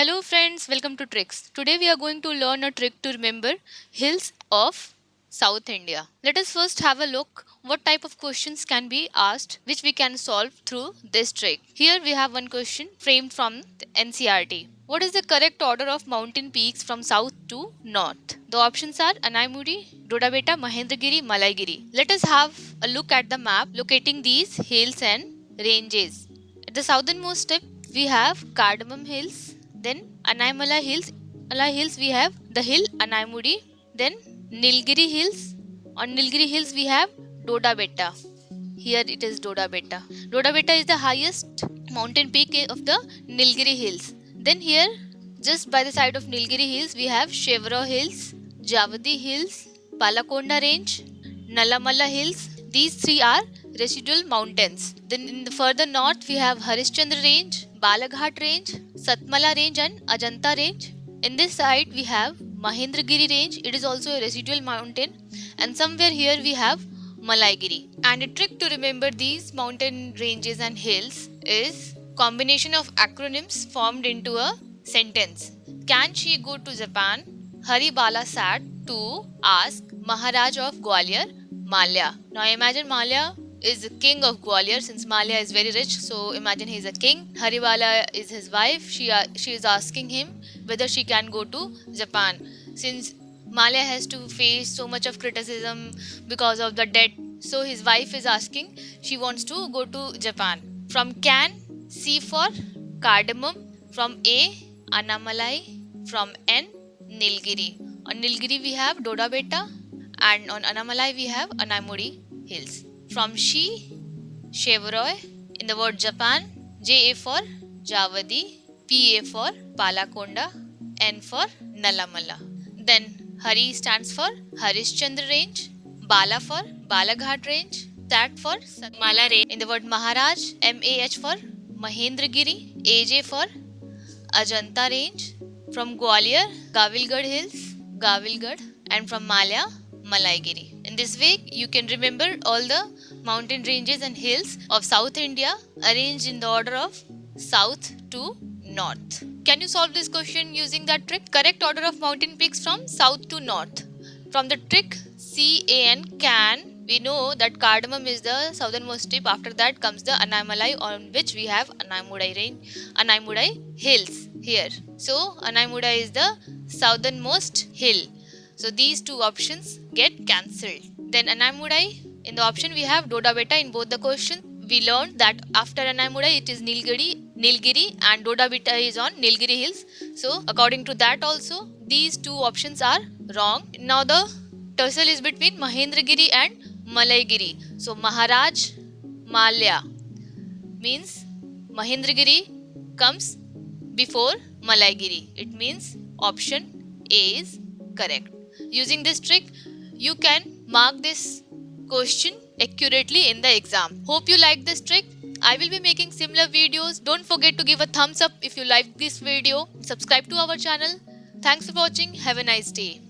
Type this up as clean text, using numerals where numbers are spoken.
Hello friends, welcome to Tricks. Today we are going to learn a trick to remember hills of South India. Let us first have a look what type of questions can be asked which we can solve through this trick. Here we have one question framed from the NCERT. What is the correct order of mountain peaks from south to north? The options are Anaimuri, Dodabetta, Mahendragiri, Malaigiri. Let us have a look at the map locating these hills and ranges. At the southernmost tip we have Cardamom Hills, then Anaimala Hills we have the hill Anaimudi, then Nilgiri Hills. On Nilgiri Hills we have Dodabetta. Here it is Dodabetta. Dodabetta is the highest mountain peak of the Nilgiri Hills. Then here, just by the side of Nilgiri Hills, we have Shevro Hills, Javadi Hills, Palakonda Range, Nalamala Hills. These three are residual mountains. Then in the further north, we have Harishchandra Range, Balaghat Range, Satmala Range and Ajanta Range. In this side, we have Mahendragiri Range. It is also a residual mountain. And somewhere here we have Malaigiri. And a trick to remember these mountain ranges and hills is combination of acronyms formed into a sentence. Can she go to Japan? Hari Bala sat to ask Maharaj of Gwalior, Malya. Now imagine Malya is the king of Gwalior since Malya is very rich. So imagine he is a king. Haribala is his wife. She is asking him whether she can go to Japan. Since Malya has to face so much of criticism because of the debt. So his wife is asking, she wants to go to Japan. From can, C for cardamom. From A, Anamalai. From N, Nilgiri. On Nilgiri we have Dodabetta and on Anamalai we have Anaimuri Hills. From she, Chevroy. In the word Japan, J A for Javadi, P A for Palakonda, N for Nalamala. Then Hari stands for Harishchandra Range, Bala for Balaghat Range, Sat for Satmala Range. In the word Maharaj, MAH for Mahendragiri, AJ for Ajanta Range. From Gwalior, Gavilgad Hills, Gavilgad, and from Malya, Malaigiri. In this way, you can remember all the mountain ranges and hills of South India arranged in the order of south to north. Can you solve this question using that trick? Correct order of mountain peaks from south to north. From the trick can, we know that Cardamom is the southernmost tip. After that comes the Anaimalai, on which we have Anaimudai Hills here. So Anaimudai is the southernmost hill. So these two options get cancelled. Then Anaimudai, in the option we have Dodabetta in both the questions. We learned that after Anaimudai it is Nilgiri and Dodabetta is on Nilgiri Hills. So according to that also, these two options are wrong. Now the tussle is between Mahendragiri and Malaigiri. So Maharaj Malya means Mahendragiri comes before Malaigiri. It means option A is correct. Using this trick, you can mark this question accurately in the exam. Hope you like this trick. I will be making similar videos. Don't forget to give a thumbs up if you like this video. Subscribe to our channel. Thanks for watching. Have a nice day.